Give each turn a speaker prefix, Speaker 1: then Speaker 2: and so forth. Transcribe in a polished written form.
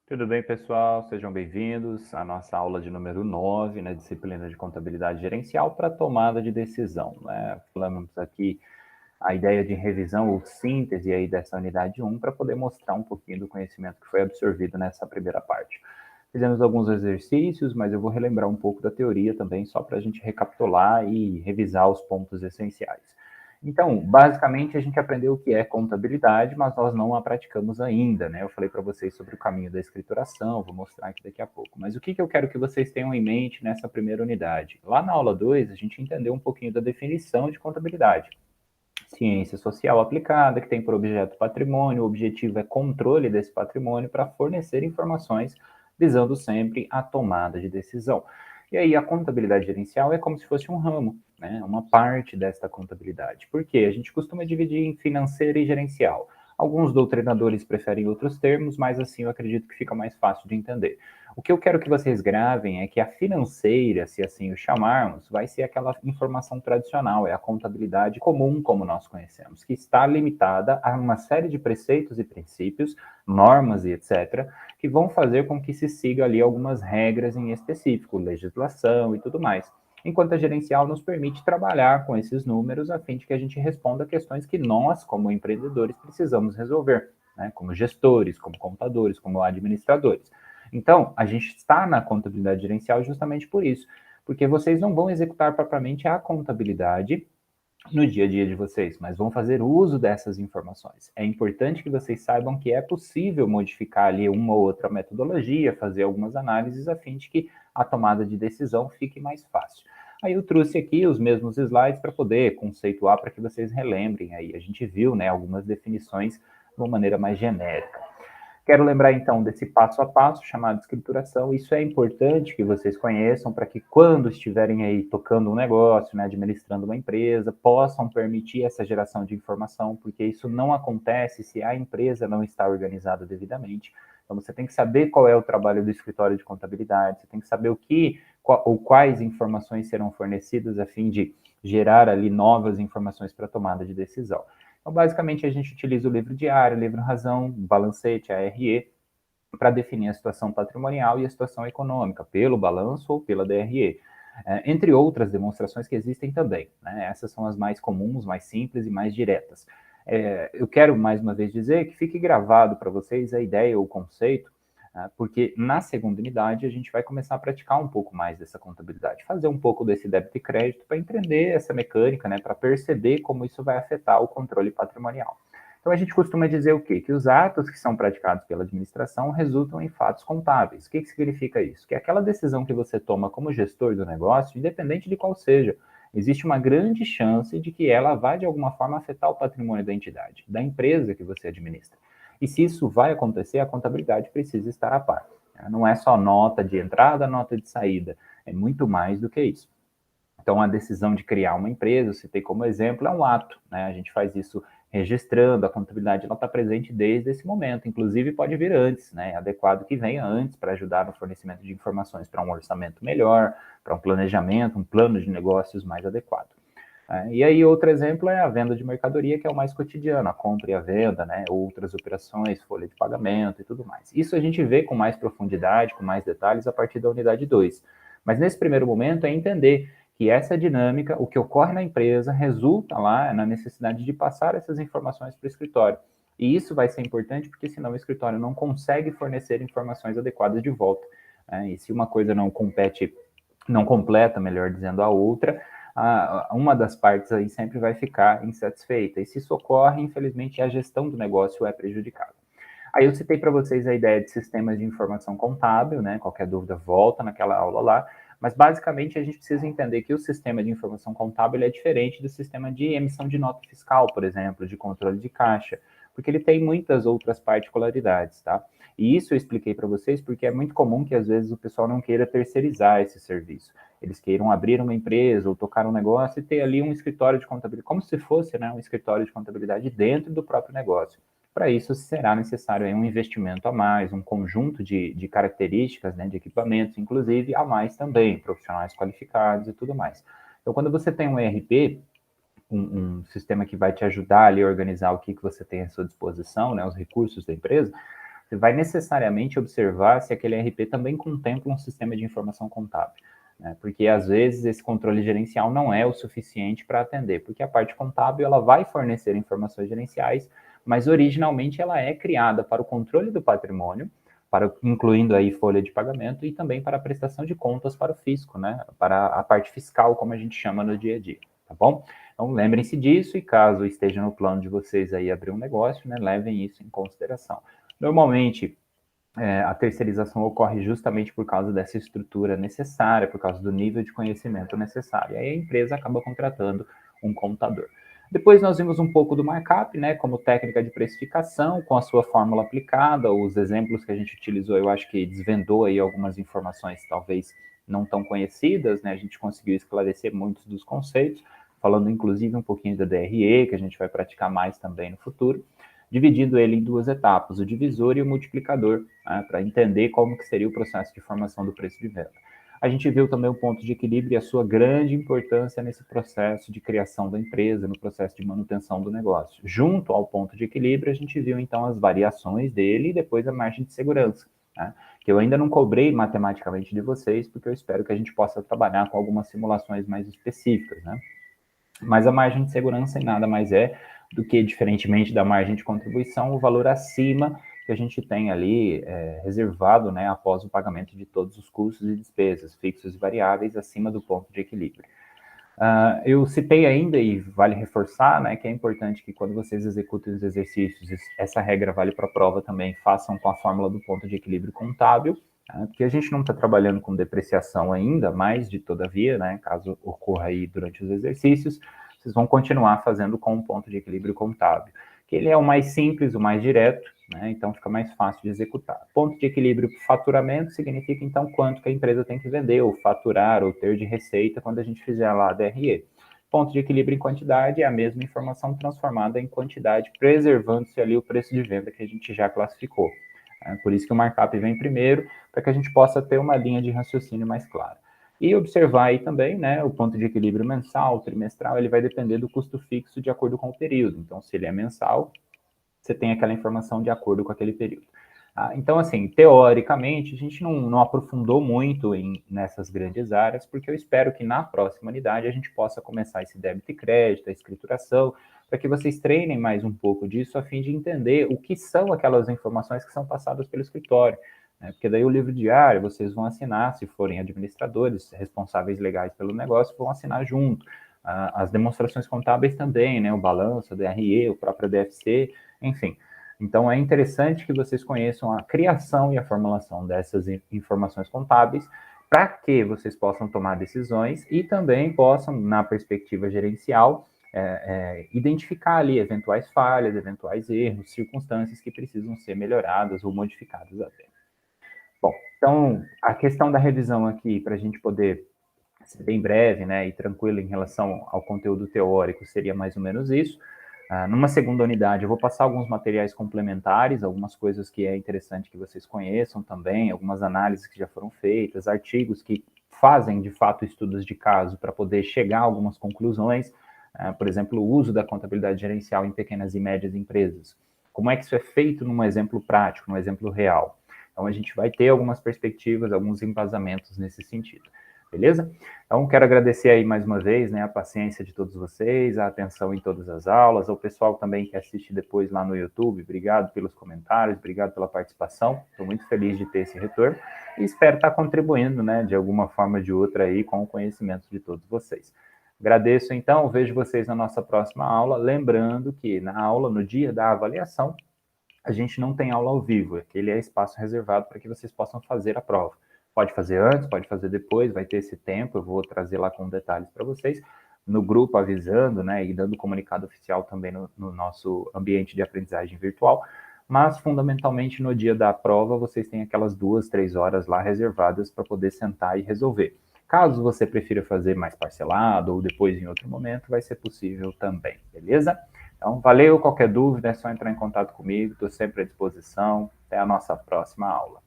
Speaker 1: Tudo bem, pessoal? Sejam bem-vindos à nossa aula de número 9, na disciplina de contabilidade gerencial para tomada de decisão, né? Falamos aqui a ideia de revisão ou síntese aí dessa unidade 1 para poder mostrar um pouquinho do conhecimento que foi absorvido nessa primeira parte. Fizemos alguns exercícios, mas eu vou relembrar um pouco da teoria também, só para a gente recapitular e revisar os pontos essenciais. Então, basicamente, a gente aprendeu o que é contabilidade, mas nós não a praticamos ainda, né? Eu falei para vocês sobre o caminho da escrituração, vou mostrar aqui daqui a pouco. Mas o que eu quero que vocês tenham em mente nessa primeira unidade? Lá na aula 2, a gente entendeu um pouquinho da definição de contabilidade. Ciência social aplicada, que tem por objeto patrimônio, o objetivo é controle desse patrimônio para fornecer informações visando sempre a tomada de decisão. E aí a contabilidade gerencial é como se fosse um ramo, né? Uma parte desta contabilidade. Por quê? A gente costuma dividir em financeira e gerencial. Alguns doutrinadores preferem outros termos, mas assim eu acredito que fica mais fácil de entender. O que eu quero que vocês gravem é que a financeira, se assim o chamarmos, vai ser aquela informação tradicional, é a contabilidade comum, como nós conhecemos, que está limitada a uma série de preceitos e princípios, normas e etc., que vão fazer com que se siga ali algumas regras em específico, legislação e tudo mais. Enquanto a gerencial nos permite trabalhar com esses números a fim de que a gente responda a questões que nós, como empreendedores, precisamos resolver, né? Como gestores, como contadores, como administradores. Então, a gente está na contabilidade gerencial justamente por isso, porque vocês não vão executar propriamente a contabilidade no dia a dia de vocês, mas vão fazer uso dessas informações. É importante que vocês saibam que é possível modificar ali uma ou outra metodologia, fazer algumas análises a fim de que a tomada de decisão fique mais fácil. Aí eu trouxe aqui os mesmos slides para poder conceituar, para que vocês relembrem aí. A gente viu, né, algumas definições de uma maneira mais genérica. Quero lembrar então desse passo a passo chamado escrituração. Isso é importante que vocês conheçam para que quando estiverem aí tocando um negócio, né, administrando uma empresa, possam permitir essa geração de informação, porque isso não acontece se a empresa não está organizada devidamente. Então você tem que saber qual é o trabalho do escritório de contabilidade, você tem que saber o que ou quais informações serão fornecidas a fim de gerar ali novas informações para tomada de decisão. Então, basicamente, a gente utiliza o livro diário, o livro razão, o balancete, a RE, para definir a situação patrimonial e a situação econômica, pelo balanço ou pela DRE. Entre outras demonstrações que existem também. Né? Essas são as mais comuns, mais simples e mais diretas. Eu quero, mais uma vez, dizer que fique gravado para vocês a ideia ou o conceito, porque na segunda unidade a gente vai começar a praticar um pouco mais dessa contabilidade, fazer um pouco desse débito e crédito para entender essa mecânica, né, para perceber como isso vai afetar o controle patrimonial. Então a gente costuma dizer o quê? Que os atos que são praticados pela administração resultam em fatos contábeis. O que significa isso? Que aquela decisão que você toma como gestor do negócio, independente de qual seja, existe uma grande chance de que ela vai de alguma forma afetar o patrimônio da entidade, da empresa que você administra. E se isso vai acontecer, a contabilidade precisa estar a par. Não é só nota de entrada, nota de saída, é muito mais do que isso. Então, a decisão de criar uma empresa, eu citei como exemplo, é um ato, né? A gente faz isso registrando, a contabilidade está presente desde esse momento, inclusive pode vir antes, né? É adequado que venha antes para ajudar no fornecimento de informações para um orçamento melhor, para um planejamento, um plano de negócios mais adequado. E aí, outro exemplo é a venda de mercadoria, que é o mais cotidiano, a compra e a venda, né? Outras operações, folha de pagamento e tudo mais. Isso a gente vê com mais profundidade, com mais detalhes, a partir da unidade 2. Mas nesse primeiro momento é entender que essa dinâmica, o que ocorre na empresa, resulta lá na necessidade de passar essas informações para o escritório. E isso vai ser importante porque senão o escritório não consegue fornecer informações adequadas de volta. E se uma coisa não compete, não completa, melhor dizendo, a outra, uma das partes aí sempre vai ficar insatisfeita. E se isso ocorre, infelizmente, a gestão do negócio é prejudicada. Aí eu citei para vocês a ideia de sistemas de informação contábil, né? Qualquer dúvida, volta naquela aula lá. Mas basicamente a gente precisa entender que o sistema de informação contábil é diferente do sistema de emissão de nota fiscal, por exemplo, de controle de caixa, porque ele tem muitas outras particularidades, tá? E isso eu expliquei para vocês porque é muito comum que às vezes o pessoal não queira terceirizar esse serviço. Eles queiram abrir uma empresa ou tocar um negócio e ter ali um escritório de contabilidade, como se fosse, né, um escritório de contabilidade dentro do próprio negócio. Para isso, será necessário aí um investimento a mais, um conjunto de características, né, de equipamentos, inclusive, a mais também, profissionais qualificados e tudo mais. Então, quando você tem um ERP, um sistema que vai te ajudar ali a organizar o que você tem à sua disposição, né, os recursos da empresa, você vai necessariamente observar se aquele ERP também contempla um sistema de informação contábil, né? Porque às vezes esse controle gerencial não é o suficiente para atender, porque a parte contábil ela vai fornecer informações gerenciais, mas originalmente ela é criada para o controle do patrimônio, para, incluindo aí folha de pagamento e também para a prestação de contas para o fisco, né? Para a parte fiscal, como a gente chama no dia a dia, tá bom? Então lembrem-se disso e caso esteja no plano de vocês aí abrir um negócio, né, levem isso em consideração. Normalmente, a terceirização ocorre justamente por causa dessa estrutura necessária, por causa do nível de conhecimento necessário. Aí a empresa acaba contratando um contador. Depois nós vimos um pouco do markup, né, como técnica de precificação, com a sua fórmula aplicada, os exemplos que a gente utilizou, eu acho que desvendou aí algumas informações talvez não tão conhecidas, né, a gente conseguiu esclarecer muitos dos conceitos, falando inclusive um pouquinho da DRE, que a gente vai praticar mais também no futuro, dividindo ele em duas etapas, o divisor e o multiplicador, né, para entender como que seria o processo de formação do preço de venda. A gente viu também o ponto de equilíbrio e a sua grande importância nesse processo de criação da empresa, no processo de manutenção do negócio. Junto ao ponto de equilíbrio, a gente viu então as variações dele e depois a margem de segurança, né, que eu ainda não cobrei matematicamente de vocês, porque eu espero que a gente possa trabalhar com algumas simulações mais específicas, né? Mas a margem de segurança em nada mais é do que, diferentemente da margem de contribuição, o valor acima que a gente tem ali reservado, né, após o pagamento de todos os custos e despesas, fixos e variáveis, acima do ponto de equilíbrio. Eu citei ainda, e vale reforçar, né, que é importante que quando vocês executem os exercícios, essa regra vale para a prova também, façam com a fórmula do ponto de equilíbrio contábil, né, porque a gente não está trabalhando com depreciação ainda, mas de todavia, né, caso ocorra aí durante os exercícios, vocês vão continuar fazendo com o ponto de equilíbrio contábil, que ele é o mais simples, o mais direto, né, então fica mais fácil de executar. Ponto de equilíbrio faturamento significa então quanto que a empresa tem que vender, ou faturar, ou ter de receita quando a gente fizer lá a DRE. Ponto de equilíbrio em quantidade é a mesma informação transformada em quantidade, preservando-se ali o preço de venda que a gente já classificou. Por isso que o markup vem primeiro, para que a gente possa ter uma linha de raciocínio mais clara. E observar aí também, né, o ponto de equilíbrio mensal, trimestral, ele vai depender do custo fixo de acordo com o período. Então, se ele é mensal, você tem aquela informação de acordo com aquele período. Então, assim, teoricamente, a gente não aprofundou muito nessas grandes áreas, porque eu espero que na próxima unidade a gente possa começar esse débito e crédito, a escrituração, para que vocês treinem mais um pouco disso, a fim de entender o que são aquelas informações que são passadas pelo escritório, né? Porque daí o livro diário vocês vão assinar, se forem administradores, responsáveis legais pelo negócio, vão assinar junto. As demonstrações contábeis também, né? O balanço, o DRE, o próprio DFC, enfim. Então, é interessante que vocês conheçam a criação e a formulação dessas informações contábeis para que vocês possam tomar decisões e também possam, na perspectiva gerencial, identificar ali eventuais falhas, eventuais erros, circunstâncias que precisam ser melhoradas ou modificadas até. Bom, então, a questão da revisão aqui, para a gente poder ser bem breve, né, e tranquilo em relação ao conteúdo teórico, seria mais ou menos isso. Numa segunda unidade, eu vou passar alguns materiais complementares, algumas coisas que é interessante que vocês conheçam também, algumas análises que já foram feitas, artigos que fazem, de fato, estudos de caso para poder chegar a algumas conclusões, por exemplo, o uso da contabilidade gerencial em pequenas e médias empresas. Como é que isso é feito num exemplo prático, num exemplo real? Então, a gente vai ter algumas perspectivas, alguns embasamentos nesse sentido. Beleza? Então, quero agradecer aí mais uma vez, né, a paciência de todos vocês, a atenção em todas as aulas, ao pessoal também que assiste depois lá no YouTube, obrigado pelos comentários, obrigado pela participação, estou muito feliz de ter esse retorno e espero estar contribuindo, né, de alguma forma ou de outra aí com o conhecimento de todos vocês. Agradeço então, vejo vocês na nossa próxima aula, lembrando que na aula, no dia da avaliação, a gente não tem aula ao vivo, aquele é espaço reservado para que vocês possam fazer a prova. Pode fazer antes, pode fazer depois, vai ter esse tempo, eu vou trazer lá com detalhes para vocês, no grupo avisando, né, e dando comunicado oficial também no nosso ambiente de aprendizagem virtual, mas fundamentalmente no dia da prova vocês têm aquelas 2, 3 horas lá reservadas para poder sentar e resolver. Caso você prefira fazer mais parcelado ou depois em outro momento, vai ser possível também, beleza? Então, valeu, qualquer dúvida é só entrar em contato comigo, estou sempre à disposição. Até a nossa próxima aula.